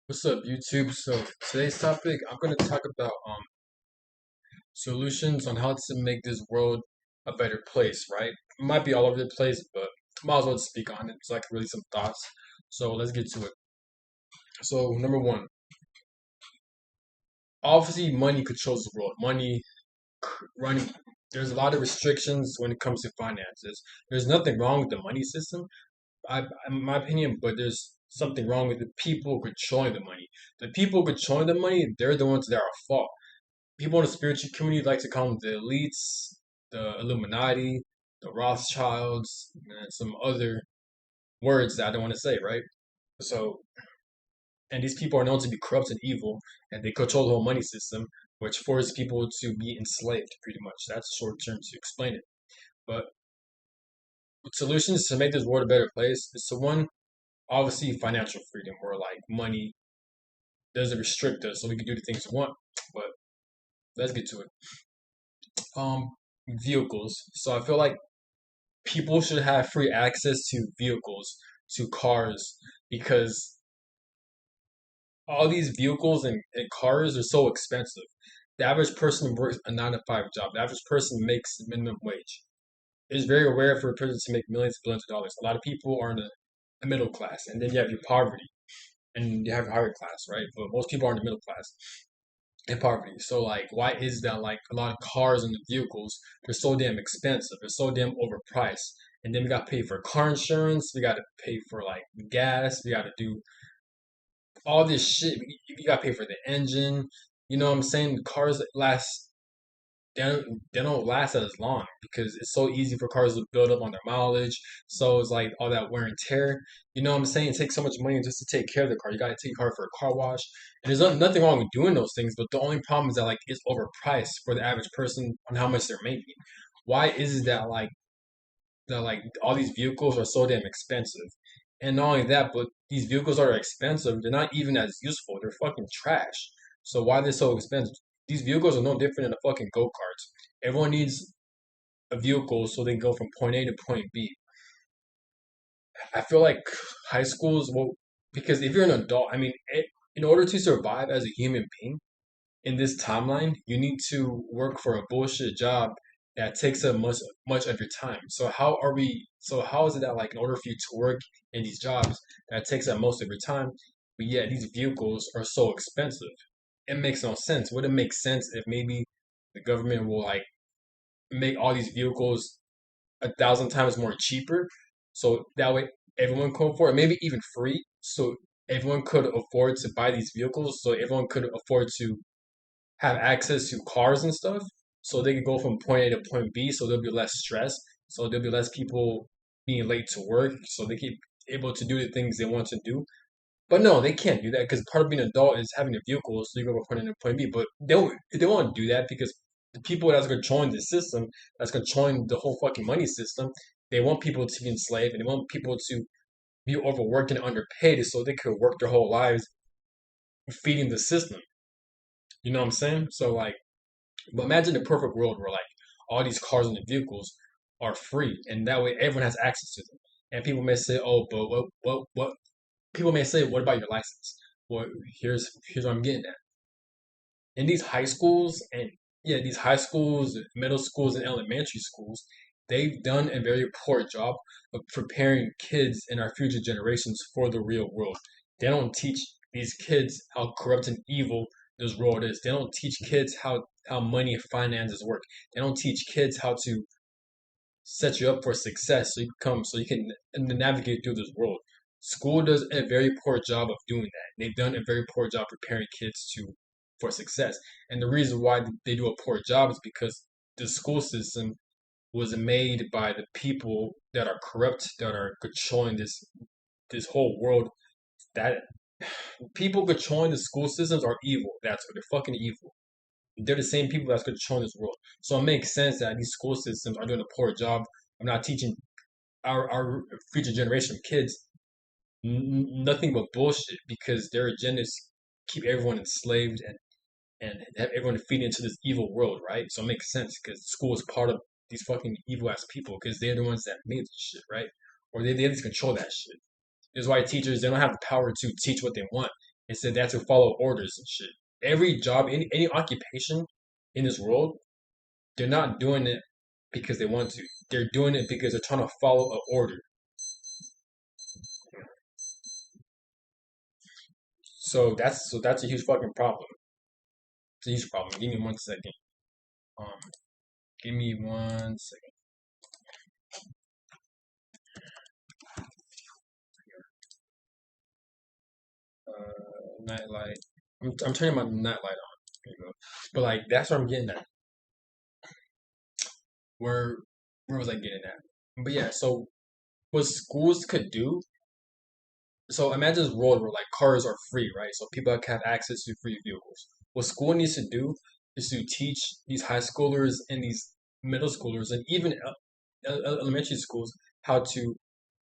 What's up, YouTube? So today's topic, I'm gonna talk about solutions on how to make this world a better place, right? It might be all over the place, but might as well speak on it so I can release some thoughts. So let's get to it. So number one, obviously money controls the world. Running. There's a lot of restrictions when it comes to finances. There's nothing wrong with the money system, in my opinion, but there's something wrong with the people controlling the money. The people controlling the money, they're the ones that are at fault. People in the spiritual community like to call them the elites, the Illuminati, the Rothschilds, and some other words that I don't want to say, right? So, and these people are known to be corrupt and evil, and they control the whole money system, which forces people to be enslaved, pretty much. That's short term to explain it. But solutions to make this world a better place is to one, obviously financial freedom, where like money doesn't restrict us, so we can do the things we want. But let's get to it. Um, Vehicles. So I feel like people should have free access to vehicles, to cars, because all these vehicles and cars are so expensive. The average person works a 9 to 5 job. The average person makes minimum wage. It's very rare for a person to make millions, billions of dollars. A lot of people are in the middle class, and then you have your poverty, and you have your higher class, right? But most people are in the middle class and poverty. So, like, why is that? Like, a lot of cars and the vehicles, they're so damn expensive. They're so damn overpriced. And then we got to pay for car insurance. We got to pay for like gas. We got to do all this shit. You got to pay for the engine. You know what I'm saying? Cars last they don't last as long because it's so easy for cars to build up on their mileage. So it's like all that wear and tear. You know what I'm saying? It takes so much money just to take care of the car. You got to take your car for a car wash, and there's nothing wrong with doing those things. But the only problem is that like it's overpriced for the average person on how much they're making. Why is it that all these vehicles are so damn expensive? And not only that, but these vehicles are expensive. They're not even as useful. They're fucking trash. So why they're so expensive? These vehicles are no different than a fucking go karts. Everyone needs a vehicle so they can go from point A to point B. I feel like high schools will, because if you're an adult, I mean, in order to survive as a human being in this timeline, you need to work for a bullshit job that takes up much of your time. So how are we? So how is it that like in order for you to work in these jobs that takes up most of your time, but yet these vehicles are so expensive? It makes no sense. Would it make sense if maybe the government will like make all these vehicles 1,000 times more cheaper, so that way everyone could afford it, maybe even free, so everyone could afford to buy these vehicles, so everyone could afford to have access to cars and stuff, so they could go from point A to point B, so there'll be less stress, so there'll be less people being late to work, so they keep able to do the things they want to do. But no, they can't do that because part of being an adult is having a vehicle, so you go from point A to point B. But they won't do that because the people that's controlling the system, that's controlling the whole fucking money system, they want people to be enslaved and they want people to be overworked and underpaid so they could work their whole lives feeding the system. You know what I'm saying? So like, but imagine the perfect world where like all these cars and the vehicles are free, and that way everyone has access to them. And people may say, "Oh, but what?" People may say, "What about your license?" Well, here's what I'm getting at. In these high schools and yeah, these high schools, middle schools, and elementary schools, they've done a very poor job of preparing kids and our future generations for the real world. They don't teach these kids how corrupt and evil this world is. They don't teach kids how money and finances work. They don't teach kids how to set you up for success so you can navigate through this world. School does a very poor job of doing that. They've done a very poor job preparing kids to for success. And the reason why they do a poor job is because the school system was made by the people that are corrupt, that are controlling this whole world. That people controlling the school systems are evil. That's what they're fucking evil. They're the same people that's controlling this world. So it makes sense that these school systems are doing a poor job of not teaching our future generation of kids nothing but bullshit because their agenda is keep everyone enslaved and have everyone feed into this evil world, right? So it makes sense because school is part of these fucking evil ass people because they're the ones that made this shit, right? Or they just control that shit. This is why teachers they don't have the power to teach what they want. Instead, they have to follow orders and shit. Every job, any occupation in this world, they're not doing it because they want to. They're doing it because they're trying to follow an order. So that's a huge fucking problem. It's a huge problem. Give me 1 second. Um, give me 1 second. Nightlight. I'm turning my nightlight on. There you go. But like that's what I'm getting at. Where where was I getting at? But yeah, so what schools could do. So imagine this world where like cars are free, right? So people can have access to free vehicles. What school needs to do is to teach these high schoolers and these middle schoolers and even elementary schools how to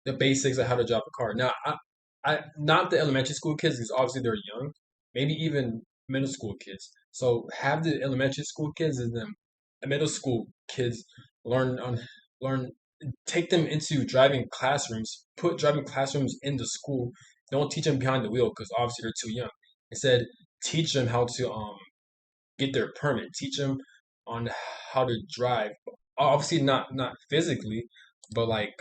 the basics of how to drive a car. Now, I not the elementary school kids because obviously they're young, maybe even middle school kids. So have the elementary school kids and then the middle school kids learn on learn take them into driving classrooms, put driving classrooms in the school. Don't teach them behind the wheel because obviously they're too young. Instead, teach them how to get their permit. Teach them on how to drive. Obviously, not physically, but like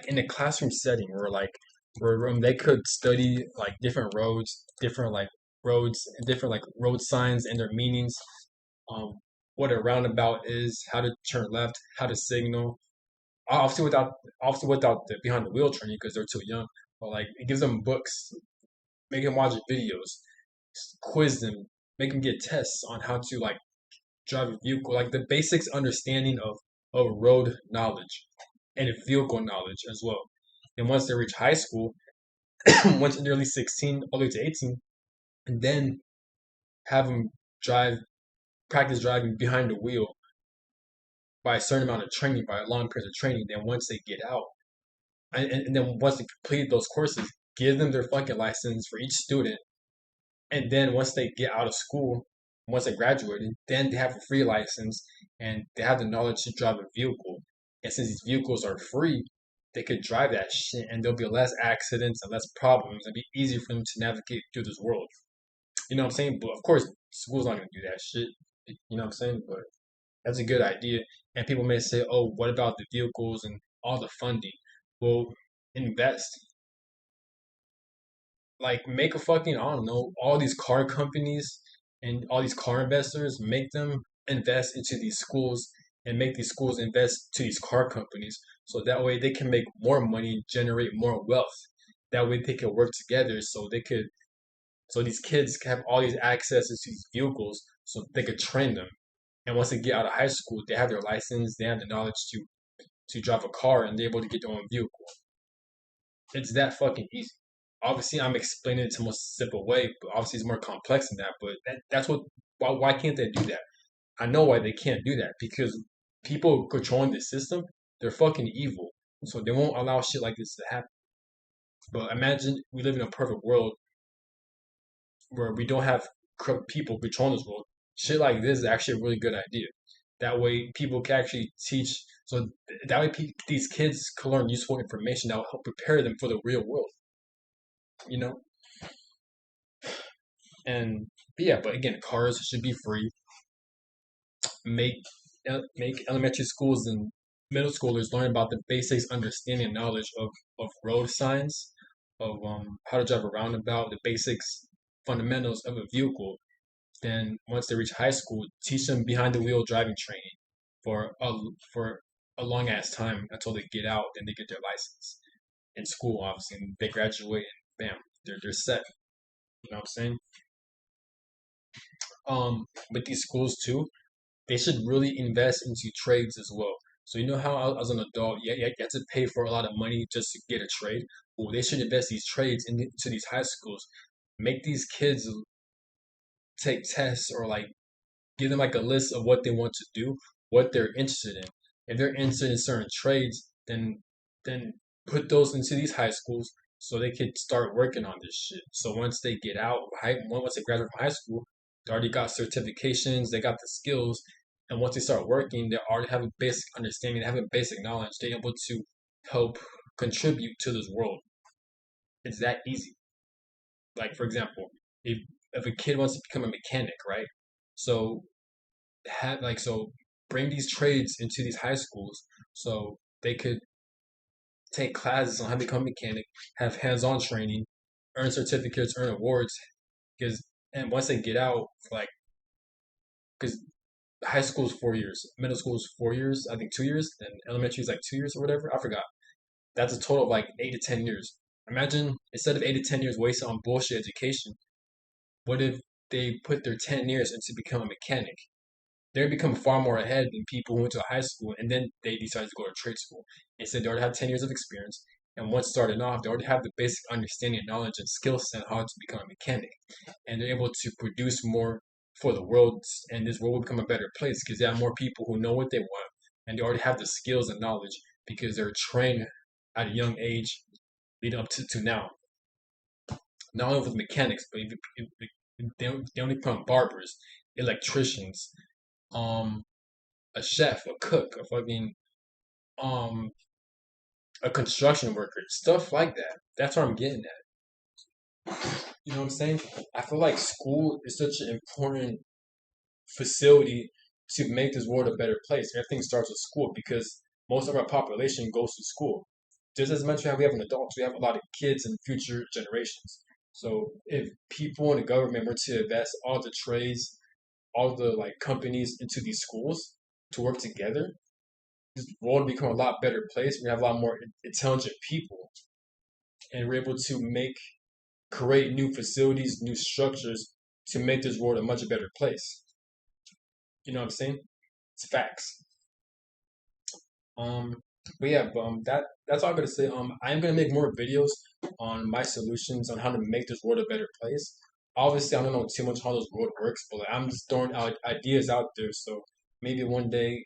in a classroom setting where they could study like different roads, and different like road signs and their meanings. Um, what a roundabout is, how to turn left, how to signal. Obviously, without the behind the wheel training because they're too young. But like it gives them books, make them watch videos, quiz them, make them get tests on how to like drive a vehicle, like the basics understanding of road knowledge and vehicle knowledge as well. And once they reach high school, once they're nearly 16, all the way to 18, and then have them drive, practice driving behind the wheel by a certain amount of training, by a long period of training. Then once they get out, and then once they complete those courses, give them their fucking license for each student. And then once they get out of school, once they graduated, then they have a free license and they have the knowledge to drive a vehicle. And since these vehicles are free, they could drive that shit and there'll be less accidents and less problems and be easier for them to navigate through this world. You know what I'm saying? But of course, school's not gonna do that shit. You know what I'm saying? But that's a good idea. And people may say, oh, what about the vehicles and all the funding? Well, invest. Like make a fucking, I don't know, all these car companies and all these car investors, make them invest into these schools and make these schools invest to these car companies so that way they can make more money, generate more wealth. That way they can work together so these kids can have all these accesses to these vehicles so they could train them. And once they get out of high school, they have their license, they have the knowledge to drive a car and they're able to get their own vehicle. It's that fucking easy. Obviously, I'm explaining it to a more simple way, but obviously it's more complex than that. But that's what. Why can't they do that? I know why they can't do that because people controlling the system, they're fucking evil. So they won't allow shit like this to happen. But imagine we live in a perfect world where we don't have corrupt people controlling this world. Shit like this is actually a really good idea. That way, people can actually teach. So that way, these kids can learn useful information that will help prepare them for the real world. You know, and but yeah, but again, cars should be free. Make make elementary schools and middle schoolers learn about the basics, understanding, and knowledge of road signs, of how to drive a roundabout, the basics, fundamentals of a vehicle. Then once they reach high school, teach them behind the wheel driving training for a for a long ass time until they get out and they get their license in school, obviously, and they graduate and bam, they're set. You know what I'm saying? With these schools too, they should really invest into trades as well. So you know how as an adult, you have to pay for a lot of money just to get a trade. Well, they should invest these trades into these high schools. Make these kids take tests or like give them like a list of what they want to do, what they're interested in. If they're interested in certain trades, then put those into these high schools so they could start working on this shit. So once they get out, once they graduate from high school, they already got certifications, they got the skills, and once they start working, they already have a basic understanding, they have a basic knowledge, they're able to help contribute to this world. It's that easy. Like for example, if a kid wants to become a mechanic, right? So have like so bring these trades into these high schools so they could take classes on how to become a mechanic, have hands-on training, earn certificates, earn awards, because and once they get out, like because high school is 4 years, middle school is 4 years, I think 2 years, and elementary is like 2 years or whatever. I forgot. That's a total of like 8 to 10 years. Imagine instead of 8 to 10 years wasted on bullshit education, what if they put their 10 years into become a mechanic? They become far more ahead than people who went to high school and then they decide to go to trade school. Instead, they already have 10 years of experience. And once starting off, they already have the basic understanding, knowledge, and skill set how to become a mechanic. And they're able to produce more for the world. And this world will become a better place because they have more people who know what they want. And they already have the skills and knowledge because they're trained at a young age leading up to now. Not only with mechanics, but they only become barbers, electricians, um, a chef, a cook, a fucking um a construction worker, stuff like that. That's what I'm getting at. You know what I'm saying? I feel like school is such an important facility to make this world a better place. Everything starts with school because most of our population goes to school. Just as much as we have an adults, we have a lot of kids and future generations. So if people in the government were to invest all the trades, all the like companies into these schools to work together, this world become a lot better place. We have a lot more intelligent people, and we're able to create new facilities, new structures to make this world a much better place. You know what I'm saying? It's facts. Um, but yeah, that's all I'm gonna say. I am gonna make more videos on my solutions on how to make this world a better place. Obviously, I don't know too much how this world works, but like, I'm just throwing out ideas out there. So maybe one day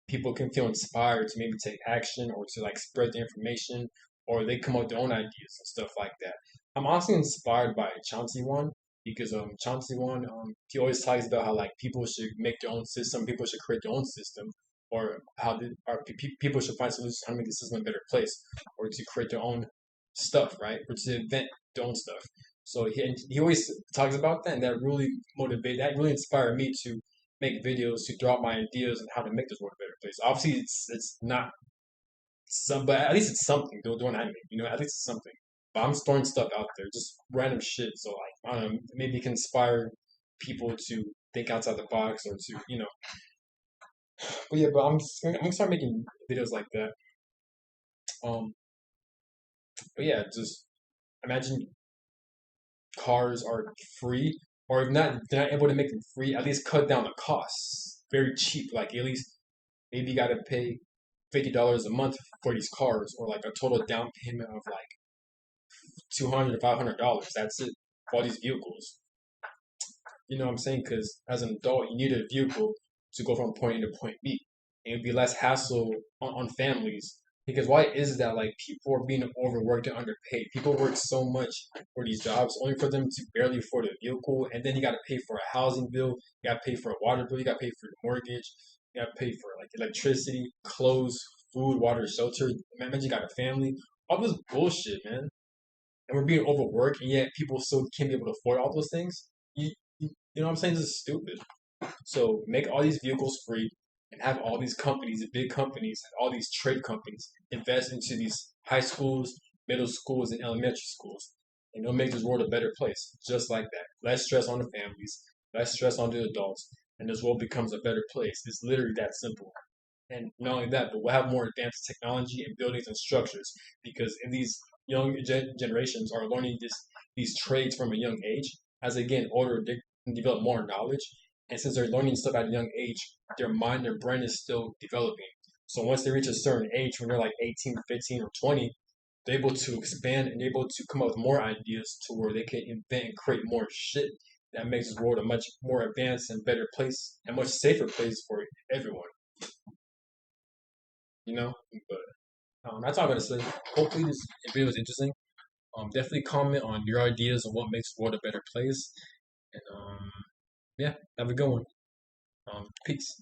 people can feel inspired to maybe take action or to like spread the information or they come up with their own ideas and stuff like that. I'm also inspired by Chauncey One because Chauncey One he always talks about how like people should make their own system, people should create their own system, or people should find solutions to how to make the system a better place or to create their own stuff, right? Or to invent their own stuff. So he always talks about that, and that really inspired me to make videos to throw out my ideas on how to make this world a better place. Obviously, it's not some, but at least it's something. Doing anime, at least it's something. But I'm throwing stuff out there, just random shit. So like, I don't know, maybe it can inspire people to think outside the box or to, But yeah, but I'm gonna start making videos like that. Um, but yeah, just imagine cars are free, or if not, they're not able to make them free. At least cut down the costs. Very cheap. Like at least maybe you gotta pay $50 a month for these cars, or like a total down payment of like $200 to $500. That's it for all these vehicles. You know what I'm saying? Because as an adult, you need a vehicle to go from point A to point B. And it'd be less hassle on families. Because why is that? Like people are being overworked and underpaid. People work so much for these jobs only for them to barely afford a vehicle, and then you got to pay for a housing bill, you got to pay for a water bill, you got to pay for your mortgage, you got to pay for like electricity, clothes, food, water, shelter. Imagine you got a family. All this bullshit, man. And we're being overworked, and yet people still can't be able to afford all those things. You know what I'm saying? This is stupid. So make all these vehicles free and have all these companies, big companies, all these trade companies invest into these high schools, middle schools, and elementary schools. And it'll make this world a better place, just like that. Less stress on the families, less stress on the adults, and this world becomes a better place. It's literally that simple. And not only that, but we'll have more advanced technology and buildings and structures because if these young generations are learning these trades from a young age, as they get older, they can develop more knowledge. And since they're learning stuff at a young age, their mind, their brain is still developing. So once they reach a certain age, when they're like 18, 15, or 20, they're able to expand and able to come up with more ideas to where they can invent and create more shit that makes this world a much more advanced and better place and much safer place for everyone. You know, but that's all I'm gonna say. Hopefully this video was interesting. Definitely comment on your ideas on what makes the world a better place. And yeah, have a good one. Peace.